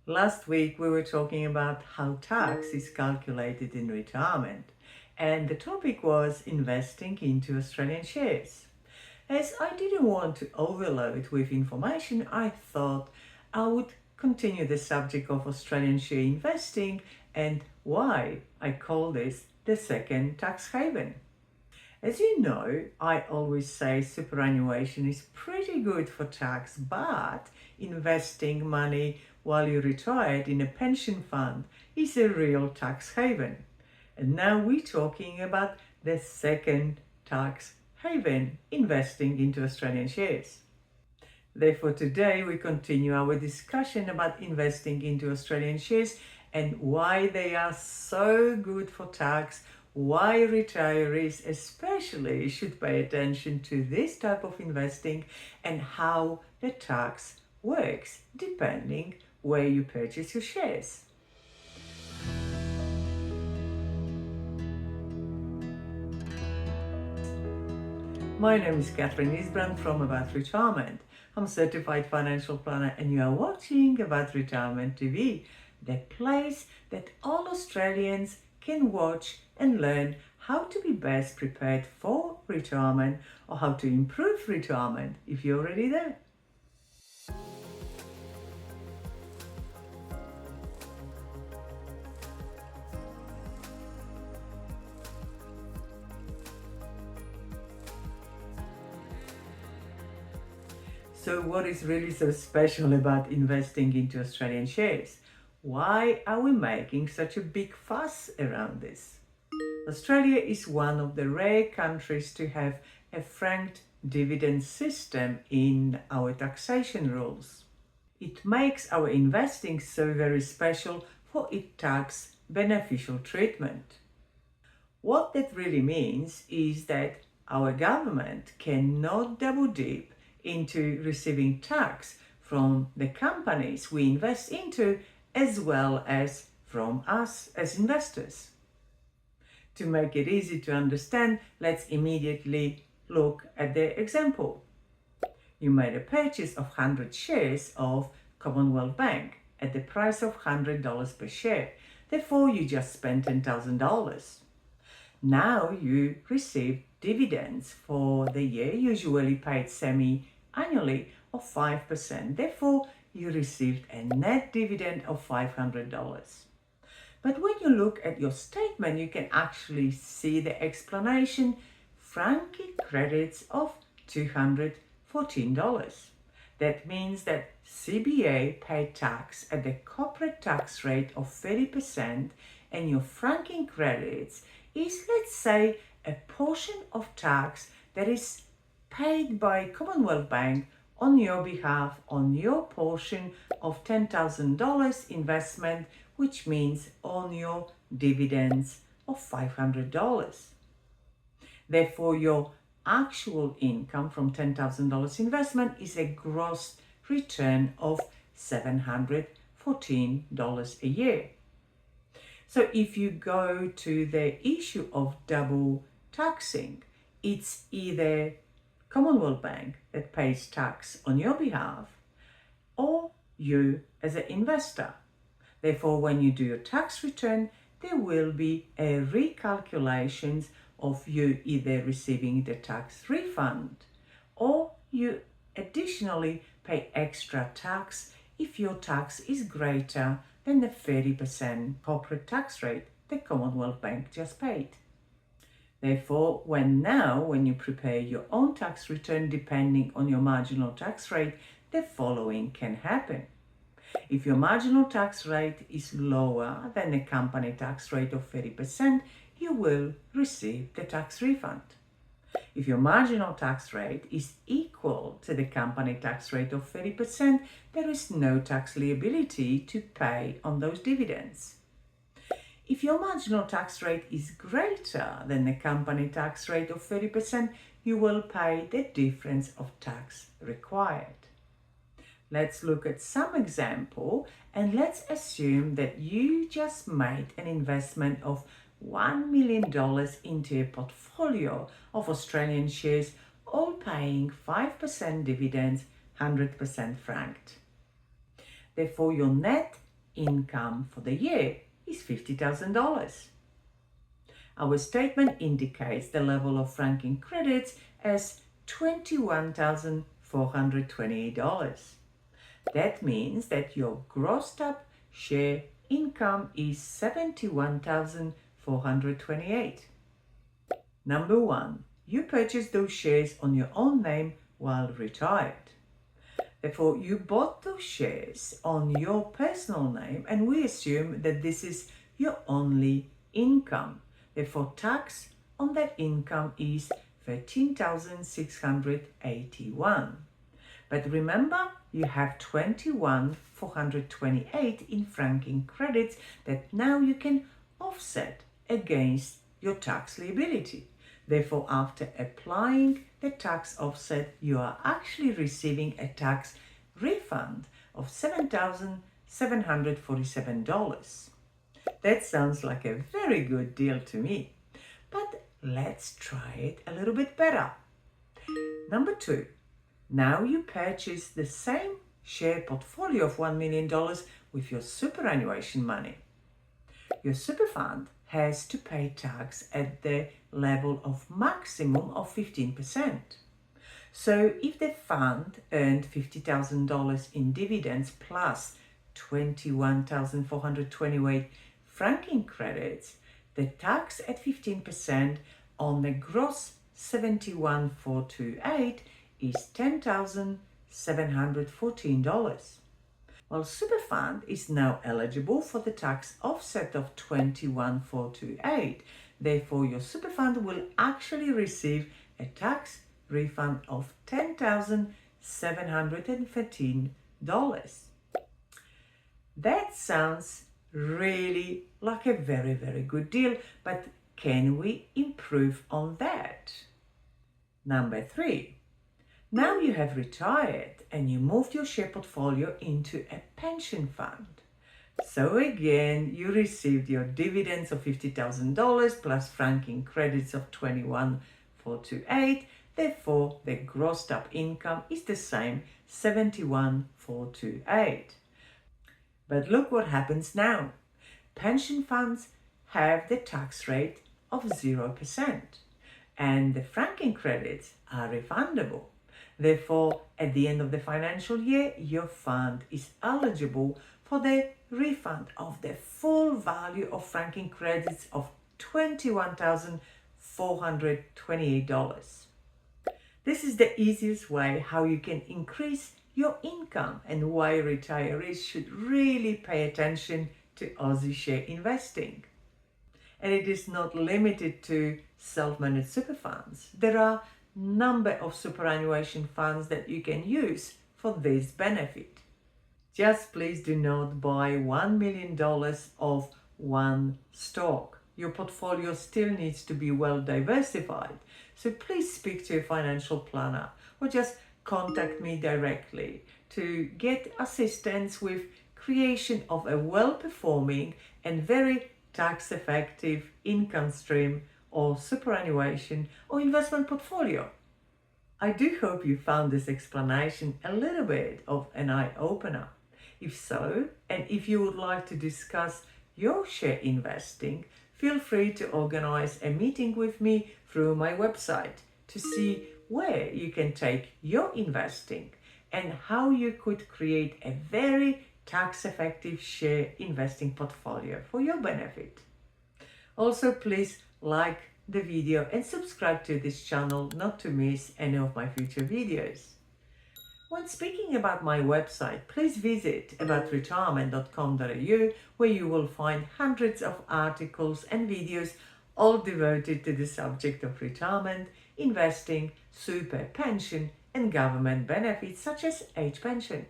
Last week we were talking about how tax is calculated in retirement, and the topic was investing into Australian shares. As I didn't want to overload with information, I thought I would continue the subject of Australian share investing and why I call this the second tax haven. As you know, I always say superannuation is pretty good for tax, but investing money while you're retired in a pension fund is a real tax haven. And now we're talking about the second tax haven, investing into Australian shares. Therefore, today we continue our discussion about investing into Australian shares and why they are so good for tax, why retirees especially should pay attention to this type of investing, and how the tax works depending where you purchase your shares. My name is Katherine Isbrandt from About Retirement. I'm a certified financial planner and you are watching About Retirement TV, the place that all Australians can watch and learn how to be best prepared for retirement or how to improve retirement if you're already there. So what is really so special about investing into Australian shares? Why are we making such a big fuss around this? Australia is one of the rare countries to have a franked dividend system in our taxation rules. It makes our investing so very special for its tax beneficial treatment. What that really means is that our government cannot double dip into receiving tax from the companies we invest into as well as from us as investors. To make it easy to understand, let's immediately look at the example. You made a purchase of 100 shares of Commonwealth Bank at the price of $100 per share. Therefore, you just spent $10,000. Now you receive dividends for the year, usually paid semi-annually of 5%. Therefore, you received a net dividend of $500. But when you look at your statement, you can actually see the explanation, franking credits of $214. That means that CBA paid tax at the corporate tax rate of 30% and your franking credits is, let's say, a portion of tax that is paid by Commonwealth Bank on your behalf on your portion of $10,000 investment, which means on your dividends of $500. Therefore, your actual income from $10,000 investment is a gross return of $714 a year. So if you go to the issue of double taxing, it's either Commonwealth Bank that pays tax on your behalf or you as an investor. Therefore, when you do your tax return, there will be a recalculation of you either receiving the tax refund or you additionally pay extra tax if your tax is greater than the 30% corporate tax rate the Commonwealth Bank just paid. Therefore, when you prepare your own tax return depending on your marginal tax rate, the following can happen. If your marginal tax rate is lower than the company tax rate of 30%, you will receive the tax refund. If your marginal tax rate is equal to the company tax rate of 30%, there is no tax liability to pay on those dividends. If your marginal tax rate is greater than the company tax rate of 30%, you will pay the difference of tax required. Let's look at some example and let's assume that you just made an investment of $1 million into a portfolio of Australian shares, all paying 5% dividends, 100% franked. Therefore, your net income for the year is $50,000. Our statement indicates the level of franking credits as $21,428. That means that your grossed up share income is $71,428. Number 1. You purchased those shares on your own name while retired. Therefore, you bought those shares on your personal name, and we assume that this is your only income. Therefore, tax on that income is $13,681. But remember, you have $21,428 in franking credits that now you can offset against your tax liability. Therefore, after applying the tax offset, you are actually receiving a tax refund of $7,747. That sounds like a very good deal to me. But let's try it a little bit better. Number 2. Now you purchase the same share portfolio of $1 million with your superannuation money. Your super fund has to pay tax at the level of maximum of 15%. So if the fund earned $50,000 in dividends plus 21,428 franking credits, the tax at 15% on the gross 71,428 is $10,714. Well, Superfund is now eligible for the tax offset of 21,428. Therefore, your Superfund will actually receive a tax refund of $10,713. That sounds really like a very, very good deal, but can we improve on that? Number 3. Now you have retired and you moved your share portfolio into a pension fund. So again, you received your dividends of $50,000 plus franking credits of $21,428. Therefore, the grossed up income is the same, $71,428. But look what happens now. Pension funds have the tax rate of 0%, and the franking credits are refundable. Therefore, at the end of the financial year, your fund is eligible for the refund of the full value of franking credits of $21,428. This is the easiest way how you can increase your income and why retirees should really pay attention to Aussie share investing. And it is not limited to self-managed super funds. There are a number of superannuation funds that you can use for this benefit. Just please do not buy $1 million of one stock. Your portfolio still needs to be well diversified. So please speak to a financial planner or just contact me directly to get assistance with creation of a well-performing and very tax-effective income stream or superannuation or investment portfolio. I do hope you found this explanation a little bit of an eye-opener. If so, and if you would like to discuss your share investing, feel free to organize a meeting with me through my website to see where you can take your investing and how you could create a very tax-effective share investing portfolio for your benefit. Also, please like the video and subscribe to this channel not to miss any of my future videos. When speaking about my website, please visit aboutretirement.com.au where you will find hundreds of articles and videos all devoted to the subject of retirement, investing, super, pension and government benefits such as age pension.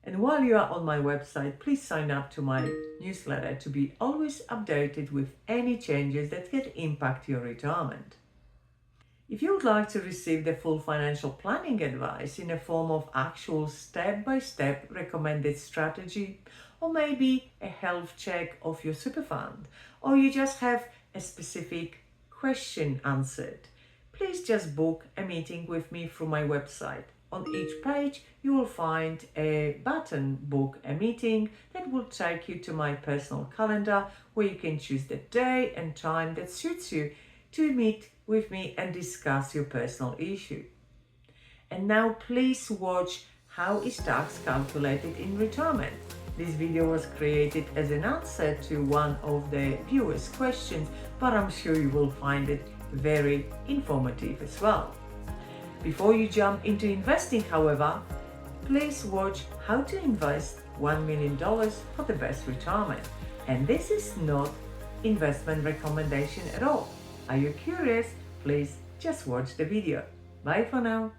And while you are on my website, please sign up to my newsletter to be always updated with any changes that can impact your retirement. If you would like to receive the full financial planning advice in a form of actual step-by-step recommended strategy, or maybe a health check of your super fund, or you just have a specific question answered, please just book a meeting with me through my website. On each page, you will find a button, Book a Meeting, that that will take you to my personal calendar where you can choose the day and time that suits you to meet with me and discuss your personal issue. And now please watch how is tax calculated in retirement. This video was created as an answer to one of the viewers' questions, but I'm sure you will find it very informative as well. Before you jump into investing, however, please watch how to invest $1 million for the best retirement. And this is not investment recommendation at all. Are you curious? Please just watch the video. Bye for now.